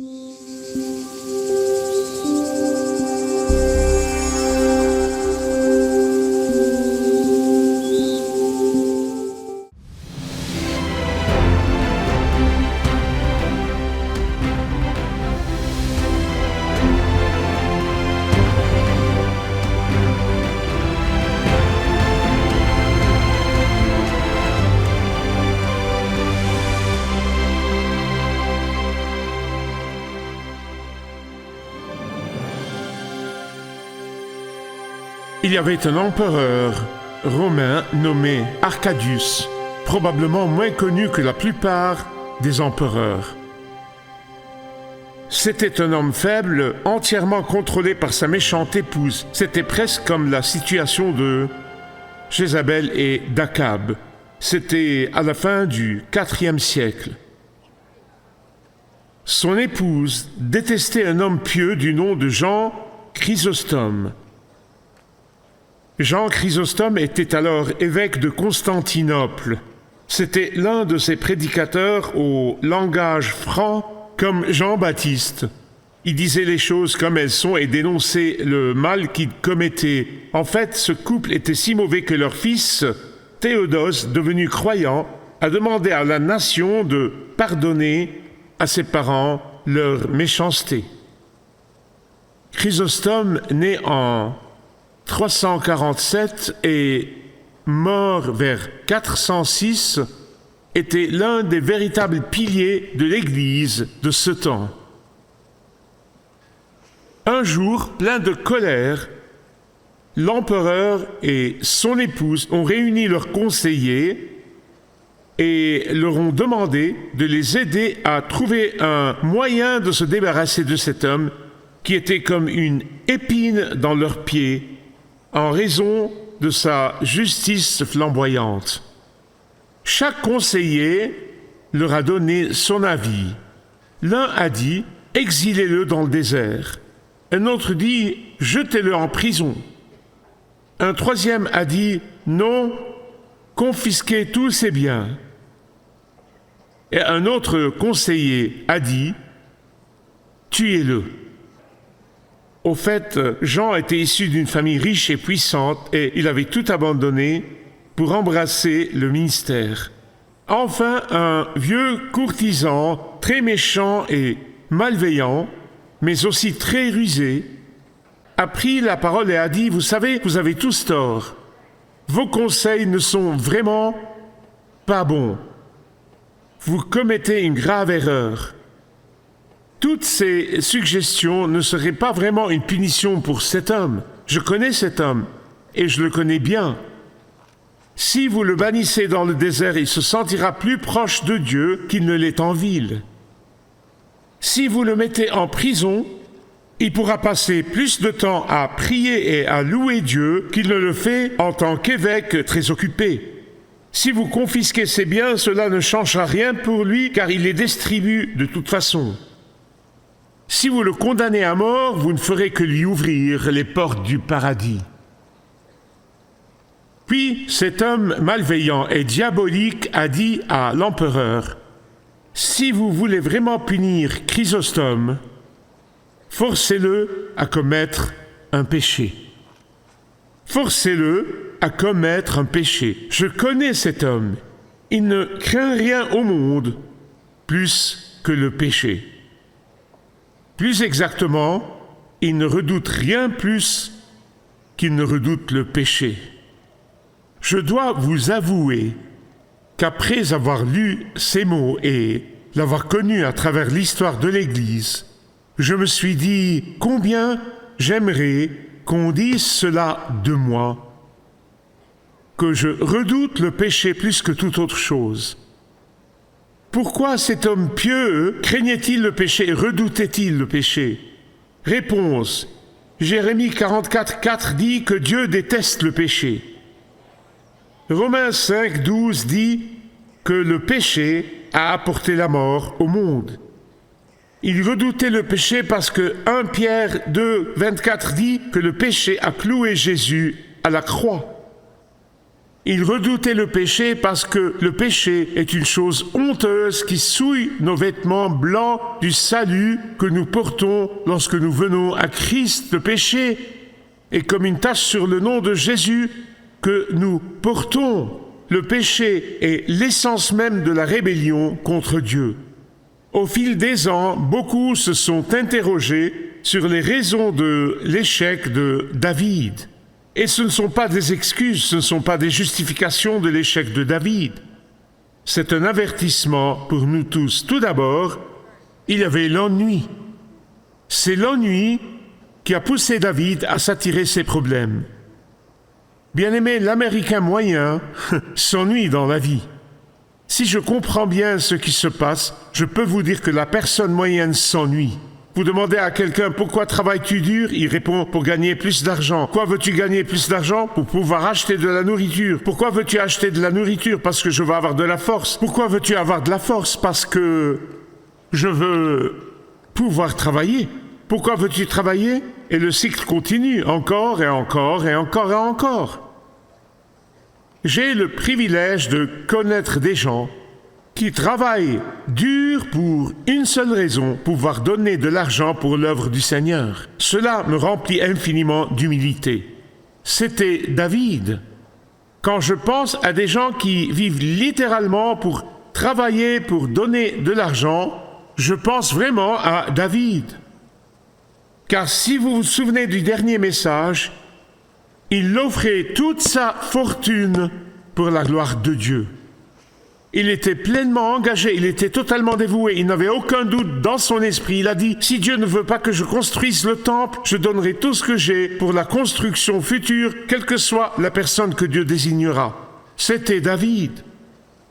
Il y avait un empereur romain nommé Arcadius, probablement moins connu que la plupart des empereurs. C'était un homme faible, entièrement contrôlé par sa méchante épouse. C'était presque comme la situation de Jézabel et d'Akab. C'était à la fin du IVe siècle. Son épouse détestait un homme pieux du nom de Jean Chrysostome. Jean Chrysostome était alors évêque de Constantinople. C'était l'un de ces prédicateurs au langage franc comme Jean-Baptiste. Il disait les choses comme elles sont et dénonçait le mal qu'il commettait. En fait, ce couple était si mauvais que leur fils, Théodose, devenu croyant, a demandé à la nation de pardonner à ses parents leur méchanceté. Chrysostome, né en 347 et mort vers 406, était l'un des véritables piliers de l'Église de ce temps. Un jour, plein de colère, l'empereur et son épouse ont réuni leurs conseillers et leur ont demandé de les aider à trouver un moyen de se débarrasser de cet homme qui était comme une épine dans leurs pieds, en raison de sa justice flamboyante. Chaque conseiller leur a donné son avis. L'un a dit « exilez-le dans le désert ». Un autre dit « jetez-le en prison ». Un troisième a dit « non, confisquez tous ses biens ». Et un autre conseiller a dit « tuez-le ». Au fait, Jean était issu d'une famille riche et puissante et il avait tout abandonné pour embrasser le ministère. Enfin, un vieux courtisan, très méchant et malveillant, mais aussi très rusé, a pris la parole et a dit « Vous savez, vous avez tous tort. Vos conseils ne sont vraiment pas bons. Vous commettez une grave erreur. » Toutes ces suggestions ne seraient pas vraiment une punition pour cet homme. Je connais cet homme, et je le connais bien. Si vous le bannissez dans le désert, il se sentira plus proche de Dieu qu'il ne l'est en ville. Si vous le mettez en prison, il pourra passer plus de temps à prier et à louer Dieu qu'il ne le fait en tant qu'évêque très occupé. Si vous confisquez ses biens, cela ne changera rien pour lui, car il les distribue de toute façon. Si vous le condamnez à mort, vous ne ferez que lui ouvrir les portes du paradis. Puis cet homme malveillant et diabolique a dit à l'empereur « Si vous voulez vraiment punir Chrysostome, forcez-le à commettre un péché. Forcez-le à commettre un péché. Je connais cet homme. Il ne craint rien au monde plus que le péché. Plus exactement, il ne redoute rien plus qu'il ne redoute le péché. Je dois vous avouer qu'après avoir lu ces mots et l'avoir connu à travers l'histoire de l'Église, je me suis dit combien j'aimerais qu'on dise cela de moi, que je redoute le péché plus que toute autre chose. Pourquoi cet homme pieux craignait-il le péché et redoutait-il le péché? Réponse. Jérémie 44:4 dit que Dieu déteste le péché. Romains 5:12 dit que le péché a apporté la mort au monde. Il redoutait le péché parce que 1 Pierre 2:24 dit que le péché a cloué Jésus à la croix. Il redoutait le péché parce que le péché est une chose honteuse qui souille nos vêtements blancs du salut que nous portons lorsque nous venons à Christ. Le péché est comme une tache sur le nom de Jésus que nous portons. Le péché est l'essence même de la rébellion contre Dieu. Au fil des ans, beaucoup se sont interrogés sur les raisons de l'échec de David. Et ce ne sont pas des excuses, ce ne sont pas des justifications de l'échec de David. C'est un avertissement pour nous tous. Tout d'abord, il y avait l'ennui. C'est l'ennui qui a poussé David à s'attirer ses problèmes. Bien-aimé, l'Américain moyen s'ennuie dans la vie. Si je comprends bien ce qui se passe, je peux vous dire que la personne moyenne s'ennuie. Vous demandez à quelqu'un « Pourquoi travailles-tu dur ?» Il répond « Pour gagner plus d'argent. » Pourquoi veux-tu gagner plus d'argent ? Pour pouvoir acheter de la nourriture. Pourquoi veux-tu acheter de la nourriture ? Parce que je veux avoir de la force. Pourquoi veux-tu avoir de la force ? Parce que je veux pouvoir travailler. Pourquoi veux-tu travailler ? Et le cycle continue, encore et encore et encore et encore. J'ai le privilège de connaître des gens qui travaillent dur pour une seule raison, pouvoir donner de l'argent pour l'œuvre du Seigneur. Cela me remplit infiniment d'humilité. C'était David. Quand je pense à des gens qui vivent littéralement pour travailler, pour donner de l'argent, je pense vraiment à David. Car si vous vous souvenez du dernier message, il offrait toute sa fortune pour la gloire de Dieu. Il était pleinement engagé, il était totalement dévoué, il n'avait aucun doute dans son esprit. Il a dit, si Dieu ne veut pas que je construise le temple, je donnerai tout ce que j'ai pour la construction future, quelle que soit la personne que Dieu désignera. C'était David.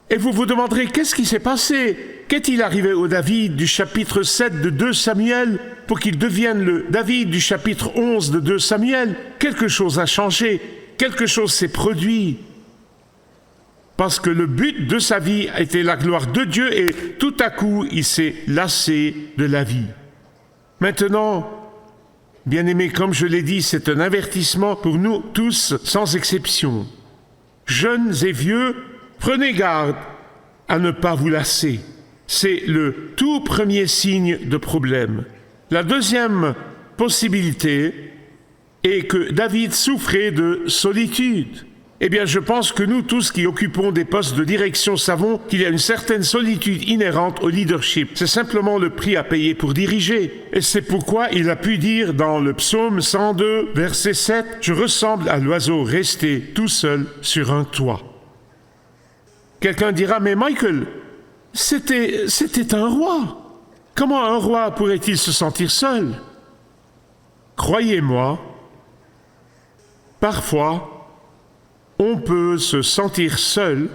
Et vous vous demanderez, qu'est-ce qui s'est passé ? Qu'est-il arrivé au David du chapitre 7 de 2 Samuel pour qu'il devienne le David du chapitre 11 de 2 Samuel ? Quelque chose a changé, quelque chose s'est produit. Parce que le but de sa vie était la gloire de Dieu et tout à coup, il s'est lassé de la vie. Maintenant, bien-aimés, comme je l'ai dit, c'est un avertissement pour nous tous, sans exception. Jeunes et vieux, prenez garde à ne pas vous lasser. C'est le tout premier signe de problème. La deuxième possibilité est que David souffrait de solitude. Eh bien, je pense que nous tous qui occupons des postes de direction savons qu'il y a une certaine solitude inhérente au leadership. C'est simplement le prix à payer pour diriger. Et c'est pourquoi il a pu dire dans le psaume 102, verset 7, « Je ressemble à l'oiseau resté tout seul sur un toit. » Quelqu'un dira, « Mais Michael, c'était un roi. Comment un roi pourrait-il se sentir seul ?» Croyez-moi, parfois, on peut se sentir seul,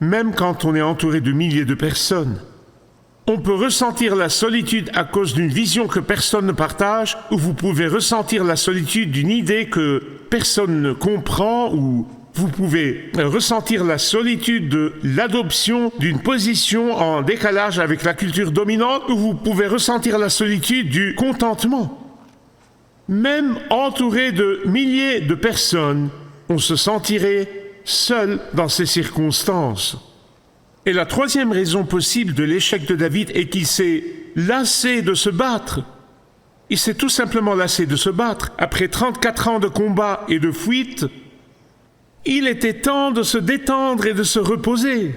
même quand on est entouré de milliers de personnes. On peut ressentir la solitude à cause d'une vision que personne ne partage, ou vous pouvez ressentir la solitude d'une idée que personne ne comprend, ou vous pouvez ressentir la solitude de l'adoption d'une position en décalage avec la culture dominante, ou vous pouvez ressentir la solitude du contentement. Même entouré de milliers de personnes, on se sentirait seul dans ces circonstances. Et la troisième raison possible de l'échec de David est qu'il s'est lassé de se battre. Il s'est tout simplement lassé de se battre. Après 34 ans de combat et de fuite, il était temps de se détendre et de se reposer.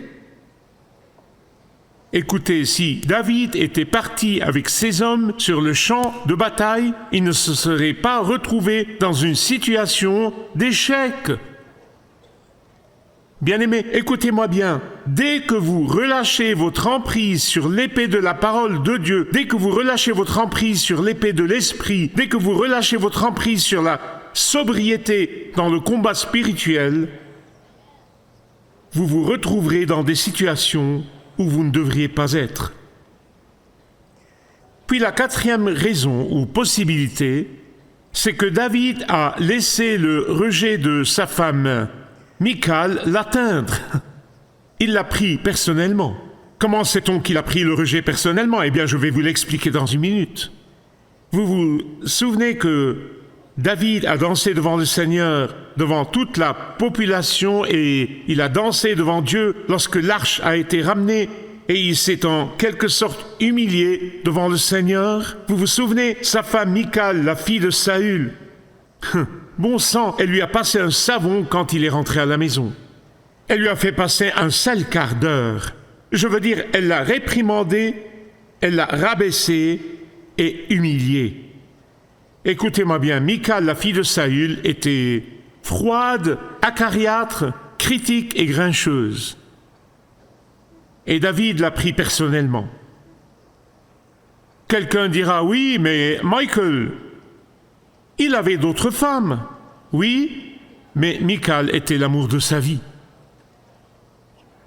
Écoutez, si David était parti avec ses hommes sur le champ de bataille, il ne se serait pas retrouvé dans une situation d'échec. Bien-aimés, écoutez-moi bien. Dès que vous relâchez votre emprise sur l'épée de la parole de Dieu, dès que vous relâchez votre emprise sur l'épée de l'esprit, dès que vous relâchez votre emprise sur la sobriété dans le combat spirituel, vous vous retrouverez dans des situations où vous ne devriez pas être. Puis la quatrième raison ou possibilité, c'est que David a laissé le rejet de sa femme Michal l'atteindre. Il l'a pris personnellement. Comment sait-on qu'il a pris le rejet personnellement ? Eh bien, je vais vous l'expliquer dans une minute. Vous vous souvenez que David a dansé devant le Seigneur, devant toute la population, et il a dansé devant Dieu lorsque l'arche a été ramenée, et il s'est en quelque sorte humilié devant le Seigneur. Vous vous souvenez, sa femme Michal, la fille de Saül, bon sang, elle lui a passé un savon quand il est rentré à la maison. Elle lui a fait passer un sale quart d'heure. Je veux dire, elle l'a réprimandé, elle l'a rabaissé et humilié. Écoutez-moi bien, Michal, la fille de Saül, était froide, acariâtre, critique et grincheuse. Et David l'a pris personnellement. Quelqu'un dira, oui, mais Michal, il avait d'autres femmes. Oui, mais Michal était l'amour de sa vie.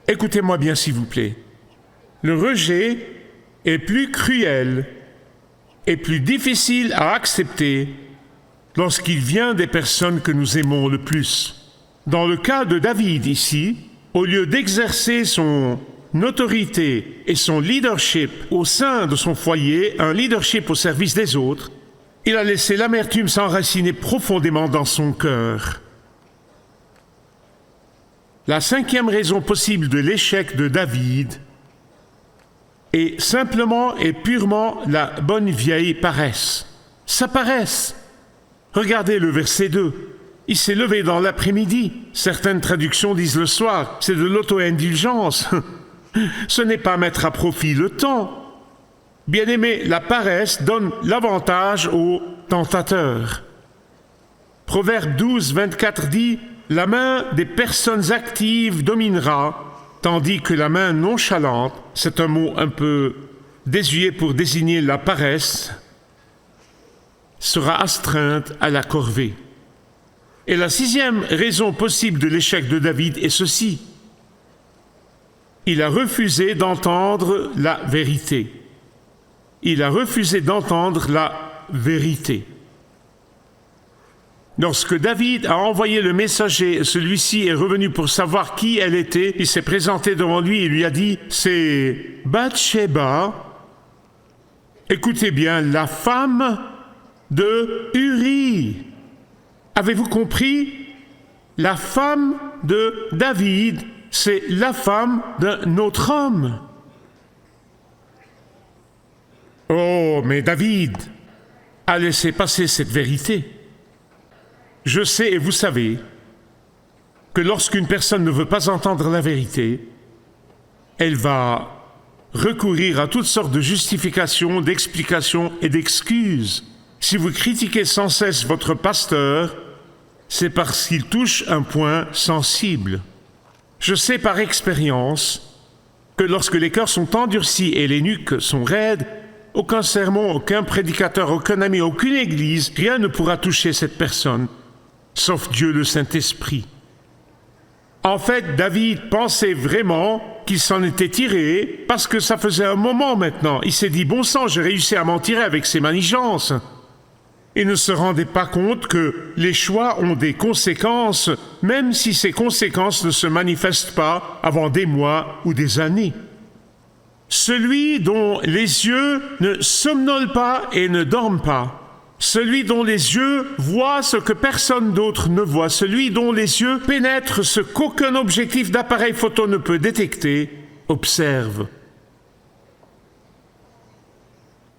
Écoutez-moi bien, s'il vous plaît. Le rejet est plus cruel et plus difficile à accepter lorsqu'il vient des personnes que nous aimons le plus. Dans le cas de David ici, au lieu d'exercer son autorité et son leadership au sein de son foyer, un leadership au service des autres, il a laissé l'amertume s'enraciner profondément dans son cœur. La 5e raison possible de l'échec de David est simplement et purement la bonne vieille paresse. Sa paresse. Regardez le verset 2. Il s'est levé dans l'après-midi. Certaines traductions disent le soir. C'est de l'auto-indulgence. Ce n'est pas mettre à profit le temps. Bien-aimé, la paresse donne l'avantage au tentateur. Proverbe 12, 24 dit « La main des personnes actives dominera, tandis que la main nonchalante, c'est un mot un peu désuet pour désigner la paresse, sera astreinte à la corvée. » Et la 6e raison possible de l'échec de David est ceci. Il a refusé d'entendre la vérité. Il a refusé d'entendre la vérité. Lorsque David a envoyé le messager, celui-ci est revenu pour savoir qui elle était. Il s'est présenté devant lui et lui a dit « C'est Bathsheba, écoutez bien, la femme de Uri. » Avez-vous compris? La femme de David, c'est la femme d'un autre homme. Oh, mais David a laissé passer cette vérité. Je sais et vous savez que lorsqu'une personne ne veut pas entendre la vérité, elle va recourir à toutes sortes de justifications, d'explications et d'excuses. Si vous critiquez sans cesse votre pasteur, c'est parce qu'il touche un point sensible. Je sais par expérience que lorsque les cœurs sont endurcis et les nuques sont raides, aucun sermon, aucun prédicateur, aucun ami, aucune église, rien ne pourra toucher cette personne, sauf Dieu le Saint-Esprit. En fait, David pensait vraiment qu'il s'en était tiré parce que ça faisait un moment maintenant. Il s'est dit, bon sang, j'ai réussi à m'en tirer avec ces manigances. Il ne se rendait pas compte que les choix ont des conséquences, même si ces conséquences ne se manifestent pas avant des mois ou des années. Celui dont les yeux ne somnolent pas et ne dorment pas, celui dont les yeux voient ce que personne d'autre ne voit, celui dont les yeux pénètrent ce qu'aucun objectif d'appareil photo ne peut détecter, observe.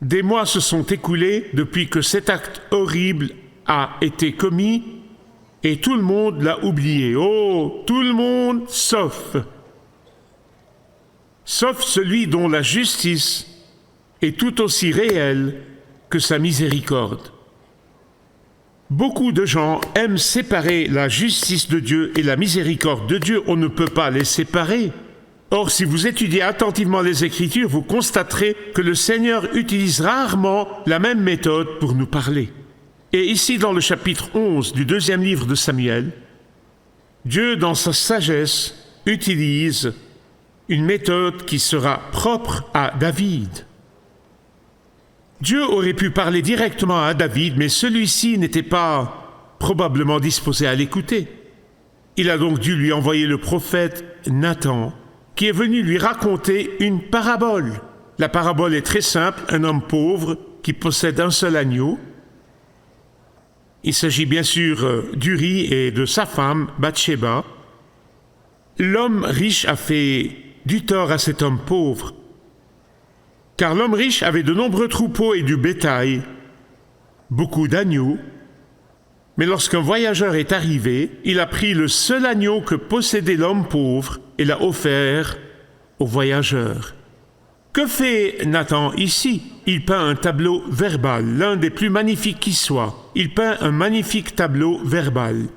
Des mois se sont écoulés depuis que cet acte horrible a été commis et tout le monde l'a oublié. Oh, tout le monde sauf celui dont la justice est tout aussi réelle que sa miséricorde. Beaucoup de gens aiment séparer la justice de Dieu et la miséricorde de Dieu. On ne peut pas les séparer. Or, si vous étudiez attentivement les Écritures, vous constaterez que le Seigneur utilise rarement la même méthode pour nous parler. Et ici, dans le chapitre 11 du 2e livre de Samuel, Dieu, dans sa sagesse, utilise une méthode qui sera propre à David. Dieu aurait pu parler directement à David, mais celui-ci n'était pas probablement disposé à l'écouter. Il a donc dû lui envoyer le prophète Nathan, qui est venu lui raconter une parabole. La parabole est très simple. Un homme pauvre qui possède un seul agneau. Il s'agit bien sûr d'Uri et de sa femme, Bathsheba. L'homme riche a fait du tort à cet homme pauvre, car l'homme riche avait de nombreux troupeaux et du bétail, beaucoup d'agneaux, mais lorsqu'un voyageur est arrivé, il a pris le seul agneau que possédait l'homme pauvre et l'a offert au voyageur. Que fait Nathan ici? Il peint un tableau verbal, l'un des plus magnifiques qui soit. Il peint un magnifique tableau verbal.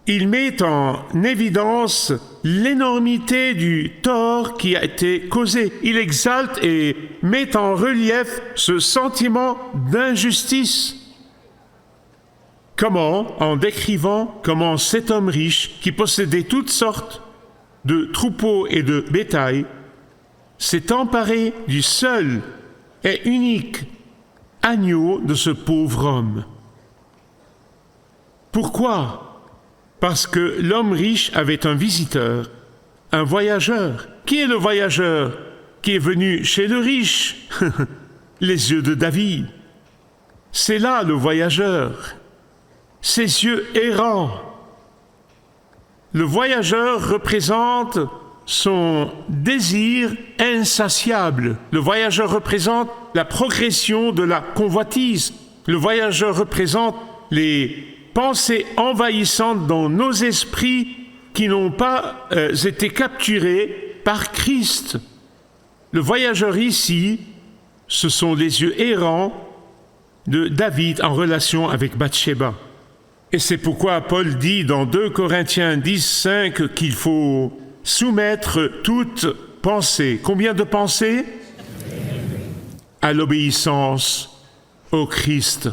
Il met en évidence l'énormité du tort qui a été causé. Il exalte et met en relief ce sentiment d'injustice. Comment? En décrivant comment cet homme riche, qui possédait toutes sortes de troupeaux et de bétail, s'est emparé du seul et unique agneau de ce pauvre homme. Pourquoi? Parce que l'homme riche avait un visiteur, un voyageur. Qui est le voyageur qui est venu chez le riche? Les yeux de David. C'est là le voyageur. Ses yeux errants. Le voyageur représente son désir insatiable. Le voyageur représente la progression de la convoitise. Le voyageur représente les pensées envahissantes dans nos esprits qui n'ont pas été capturées par Christ. Le voyageur ici, ce sont les yeux errants de David en relation avec Bathsheba. Et c'est pourquoi Paul dit dans 2 Corinthiens 10:5 qu'il faut soumettre toute pensée. Combien de pensées? À l'obéissance au Christ.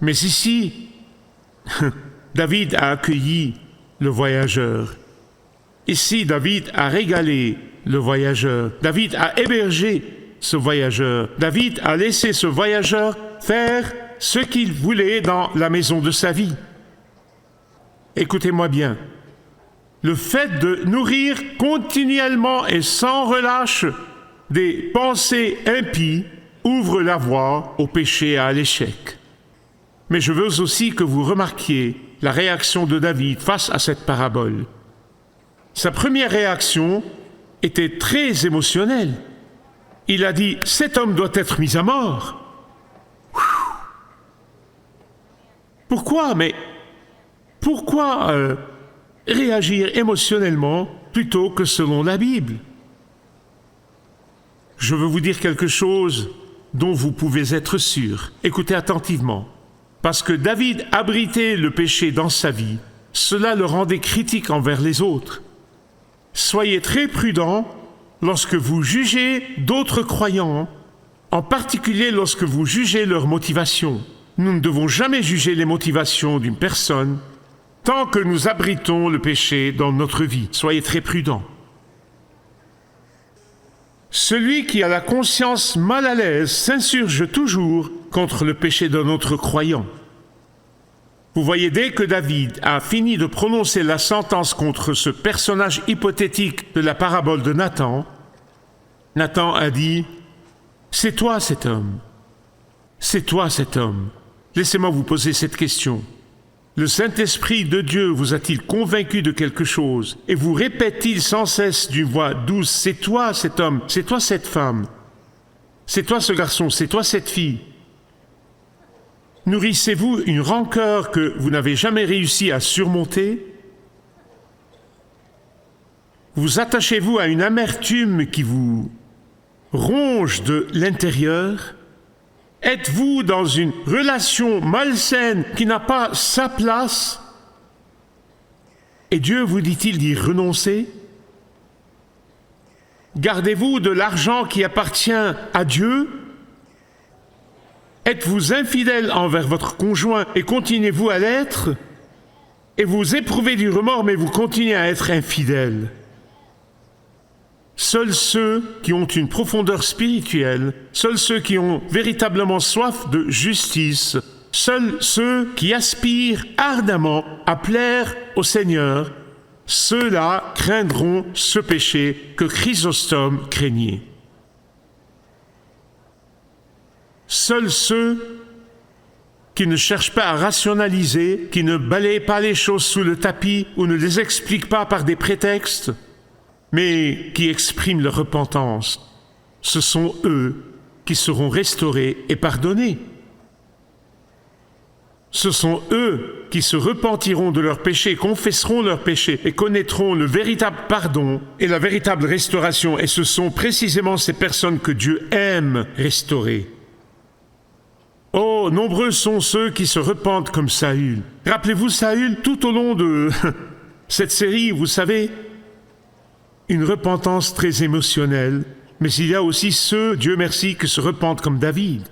Mais ici, David a accueilli le voyageur. Ici, David a régalé le voyageur. David a hébergé ce voyageur. David a laissé ce voyageur faire ce qu'il voulait dans la maison de sa vie. Écoutez-moi bien. Le fait de nourrir continuellement et sans relâche des pensées impies ouvre la voie au péché et à l'échec. Mais je veux aussi que vous remarquiez la réaction de David face à cette parabole. Sa première réaction était très émotionnelle. Il a dit « Cet homme doit être mis à mort ». Pourquoi? Mais pourquoi réagir émotionnellement plutôt que selon la Bible? Je veux vous dire quelque chose dont vous pouvez être sûr. Écoutez attentivement. Parce que David abritait le péché dans sa vie, cela le rendait critique envers les autres. Soyez très prudents lorsque vous jugez d'autres croyants, en particulier lorsque vous jugez leurs motivations. Nous ne devons jamais juger les motivations d'une personne tant que nous abritons le péché dans notre vie. Soyez très prudents. Celui qui a la conscience mal à l'aise s'insurge toujours contre le péché d'un autre croyant. Vous voyez, dès que David a fini de prononcer la sentence contre ce personnage hypothétique de la parabole de Nathan, Nathan a dit « C'est toi cet homme. C'est toi cet homme. » Laissez-moi vous poser cette question. Le Saint-Esprit de Dieu vous a-t-il convaincu de quelque chose et vous répète-t-il sans cesse d'une voix douce « C'est toi cet homme, c'est toi cette femme, c'est toi ce garçon, c'est toi cette fille ». Nourrissez-vous une rancœur que vous n'avez jamais réussi à surmonter? Vous attachez-vous à une amertume qui vous ronge de l'intérieur? Êtes-vous dans une relation malsaine qui n'a pas sa place? Et Dieu vous dit-il d'y renoncer? Gardez-vous de l'argent qui appartient à Dieu? Êtes-vous infidèle envers votre conjoint et continuez-vous à l'être? Et vous éprouvez du remords mais vous continuez à être infidèle? Seuls ceux qui ont une profondeur spirituelle, seuls ceux qui ont véritablement soif de justice, seuls ceux qui aspirent ardemment à plaire au Seigneur, ceux-là craindront ce péché que Chrysostome craignait. Seuls ceux qui ne cherche pas à rationaliser, qui ne balaye pas les choses sous le tapis ou ne les explique pas par des prétextes, mais qui expriment leur repentance. Ce sont eux qui seront restaurés et pardonnés. Ce sont eux qui se repentiront de leurs péchés, confesseront leurs péchés et connaîtront le véritable pardon et la véritable restauration. Et ce sont précisément ces personnes que Dieu aime restaurer. Oh, nombreux sont ceux qui se repentent comme Saül. Rappelez-vous Saül tout au long de cette série, vous savez, une repentance très émotionnelle. Mais il y a aussi ceux, Dieu merci, qui se repentent comme David.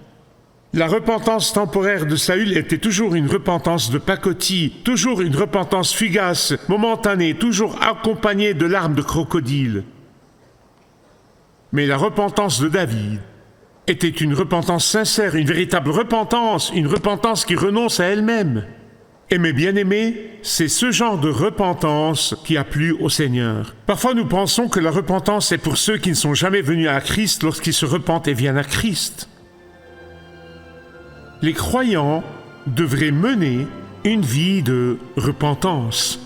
La repentance temporaire de Saül était toujours une repentance de pacotille, toujours une repentance fugace, momentanée, toujours accompagnée de larmes de crocodile. Mais la repentance de David était une repentance sincère, une véritable repentance, une repentance qui renonce à elle-même. Et mes bien-aimés, c'est ce genre de repentance qui a plu au Seigneur. Parfois nous pensons que la repentance est pour ceux qui ne sont jamais venus à Christ lorsqu'ils se repentent et viennent à Christ. Les croyants devraient mener une vie de repentance.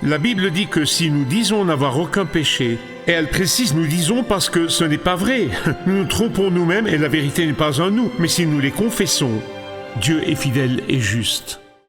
La Bible dit que si nous disons n'avoir aucun péché, et elle précise, nous disons parce que ce n'est pas vrai. Nous nous trompons nous-mêmes et la vérité n'est pas en nous. Mais si nous les confessons, Dieu est fidèle et juste.